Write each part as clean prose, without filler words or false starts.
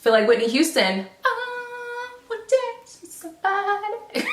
Feel like Whitney Houston. I wanna dance with somebody.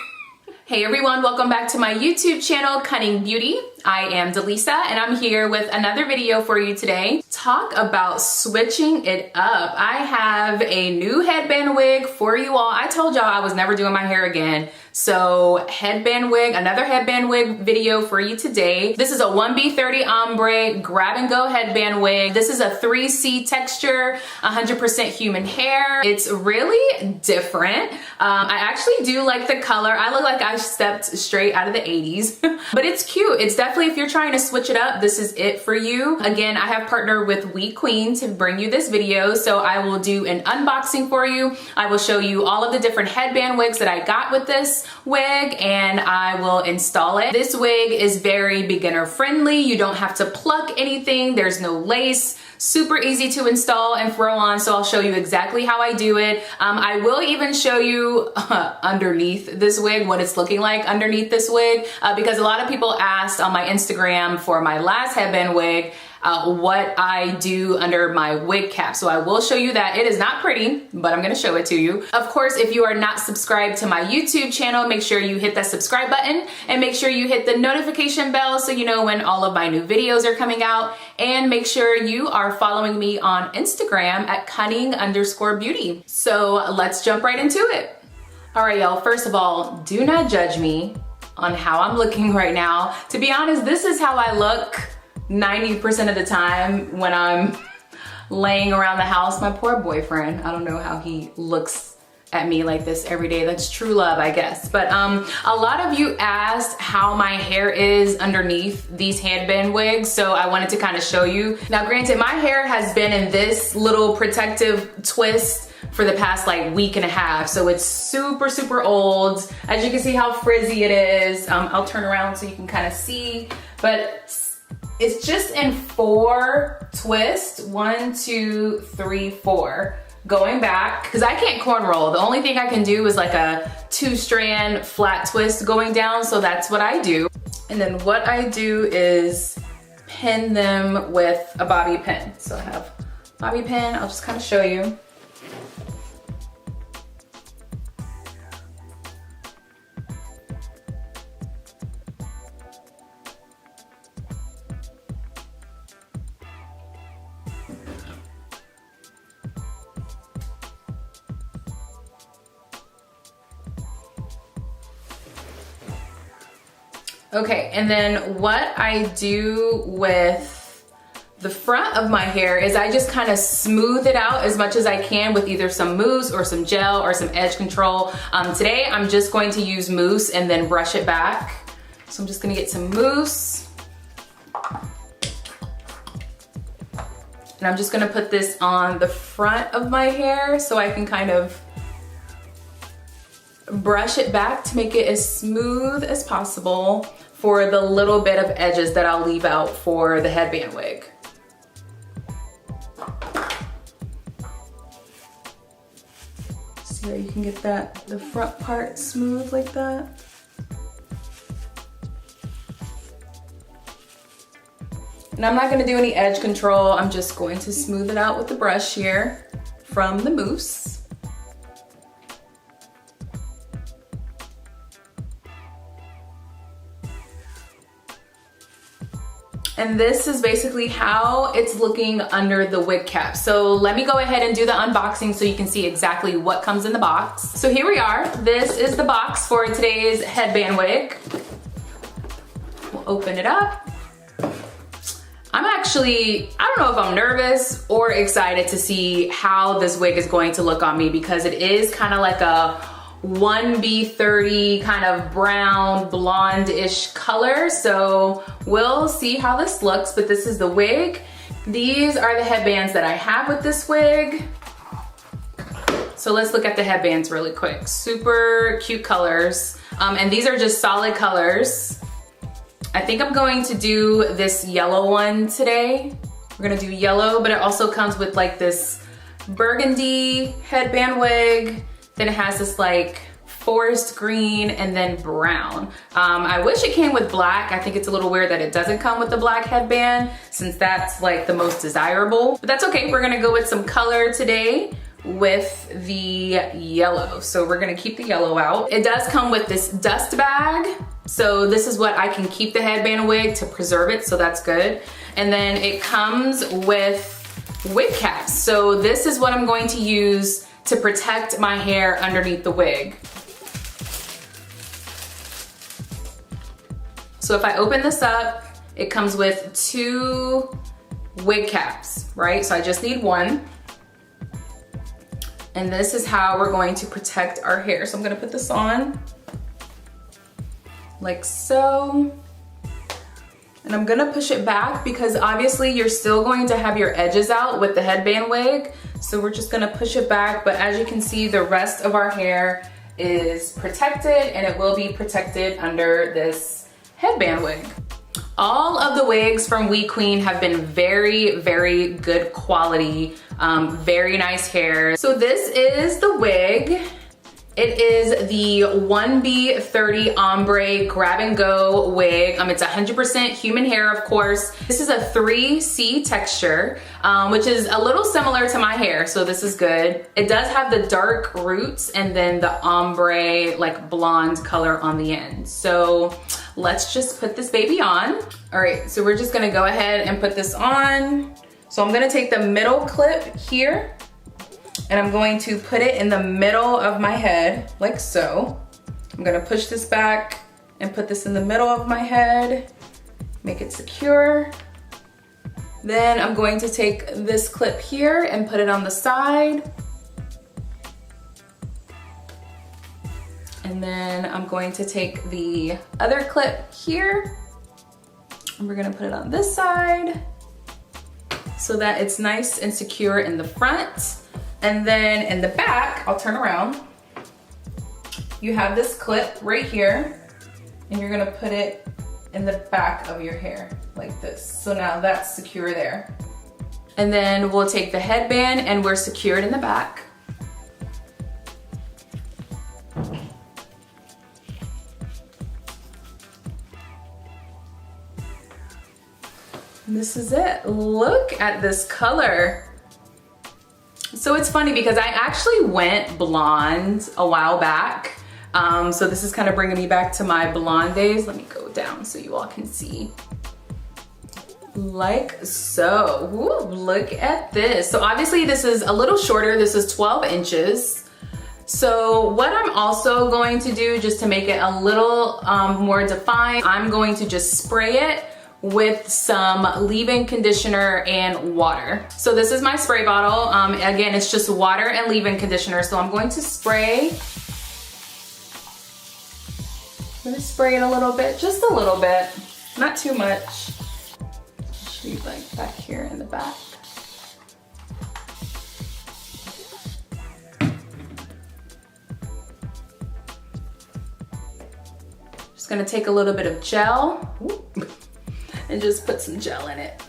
Hey everyone, welcome back to my YouTube channel, Cunning Beauty. I am Delisa and I'm here with another video for you today. Talk about switching it up. I have a new headband wig for you all. I told y'all I was never doing my hair again. So headband wig, another headband wig video for you today. This is a 1B30 ombre grab and go headband wig. This is a 3C texture, 100% human hair. It's really different. I actually do like the color. I look like I stepped straight out of the 80s, but it's cute. It's definitely, if you're trying to switch it up, this is it for you. Again, I have partnered with Wequeen to bring you this video. So I will do an unboxing for you. I will show you all of the different headband wigs that I got with this wig and I will install it. This wig is very beginner friendly. You don't have to pluck anything. There's no lace. Super easy to install and throw on, so I'll show you exactly how I do it. I will even show you underneath this wig, what it's looking like underneath this wig, because a lot of people asked on my Instagram for my last headband wig what I do under my wig cap. So I will show you that. It is not pretty, but I'm gonna show it to you. Of course, if you are not subscribed to my YouTube channel, make sure you hit that subscribe button and make sure you hit the notification bell so you know when all of my new videos are coming out. And make sure you are following me on Instagram at cunning_beauty. So let's jump right into it. All right, y'all, first of all, do not judge me on how I'm looking right now. To be honest, this is how I look 90% of the time when I'm laying around the house. My poor boyfriend, I don't know how he looks at me like this every day. That's true love, I guess. But a lot of you asked how my hair is underneath these headband wigs, so I wanted to kind of show you. Now granted, my hair has been in this little protective twist for the past like week and a half, so it's super, super old. As you can see how frizzy it is. I'll turn around so you can kind of see, but it's just in 4 twists, 1, 2, 3, 4. Going back, because I can't cornroll. The only thing I can do is like a 2-strand flat twist going down, so that's what I do. And then what I do is pin them with a bobby pin. So I have bobby pin, I'll just kind of show you. Okay, and then what I do with the front of my hair is I just kind of smooth it out as much as I can with either some mousse or some gel or some edge control. Today I'm just going to use mousse and then brush it back. So I'm just gonna get some mousse. And I'm just gonna put this on the front of my hair so I can kind of brush it back to make it as smooth as possible for the little bit of edges that I'll leave out for the headband wig. See how you can get the front part smooth like that? And I'm not gonna do any edge control. I'm just going to smooth it out with the brush here from the mousse. And this is basically how it's looking under the wig cap. So let me go ahead and do the unboxing so you can see exactly what comes in the box. So here we are. This is the box for today's headband wig. We'll open it up. I'm actually, I don't know if I'm nervous or excited to see how this wig is going to look on me, because it is kind of like a 1B30 kind of brown blonde-ish color. So we'll see how this looks, but this is the wig. These are the headbands that I have with this wig. So let's look at the headbands really quick. Super cute colors. And these are just solid colors. I think I'm going to do this yellow one today. We're gonna do yellow, but it also comes with like this burgundy headband wig. Then it has this like forest green and then brown. I wish it came with black. I think it's a little weird that it doesn't come with the black headband, since that's like the most desirable, but that's okay. We're gonna go with some color today with the yellow. So we're gonna keep the yellow out. It does come with this dust bag. So this is what I can keep the headband wig to preserve it, so that's good. And then it comes with wig caps. So this is what I'm going to use to protect my hair underneath the wig. So if I open this up, it comes with 2 wig caps, right? So I just need one. And this is how we're going to protect our hair. So I'm gonna put this on like so. And I'm gonna push it back because obviously you're still going to have your edges out with the headband wig. So we're just gonna push it back. But as you can see, the rest of our hair is protected and it will be protected under this headband wig. All of the wigs from Wequeen have been very, very good quality, very nice hair. So this is the wig. It is the 1B30 Ombre Grab and Go wig. It's 100% human hair, of course. This is a 3C texture, which is a little similar to my hair, so this is good. It does have the dark roots and then the ombre, like blonde color on the end. So let's just put this baby on. All right, so we're just gonna go ahead and put this on. So I'm gonna take the middle clip here and I'm going to put it in the middle of my head, like so. I'm gonna push this back and put this in the middle of my head, make it secure. Then I'm going to take this clip here and put it on the side. And then I'm going to take the other clip here and we're gonna put it on this side so that it's nice and secure in the front. And then in the back, I'll turn around. You have this clip right here and you're gonna put it in the back of your hair like this. So now that's secure there. And then we'll take the headband and we're secured in the back. And this is it. Look at this color. So it's funny because I actually went blonde a while back. So this is kind of bringing me back to my blonde days. Let me go down so you all can see. Like so. Ooh, look at this. So obviously this is a little shorter. This is 12 inches. So what I'm also going to do just to make it a little more defined, I'm going to just spray it with some leave-in conditioner and water. So this is my spray bottle. Again, it's just water and leave-in conditioner. So I'm going to spray. I'm gonna spray it a little bit, just a little bit, not too much. Should be like back here in the back. Just gonna take a little bit of gel. Ooh. And just put some gel in it.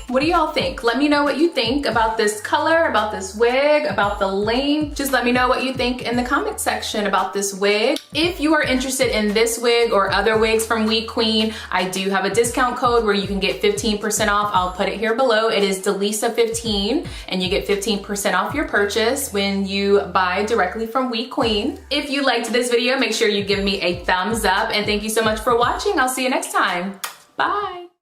What do y'all think? Let me know what you think about this color, about this wig, about the length. Just let me know what you think in the comment section about this wig. If you are interested in this wig or other wigs from Wequeen, I do have a discount code where you can get 15% off. I'll put it here below. It is Delisa15 and you get 15% off your purchase when you buy directly from Wequeen. If you liked this video, make sure you give me a thumbs up and thank you so much for watching. I'll see you next time. Bye.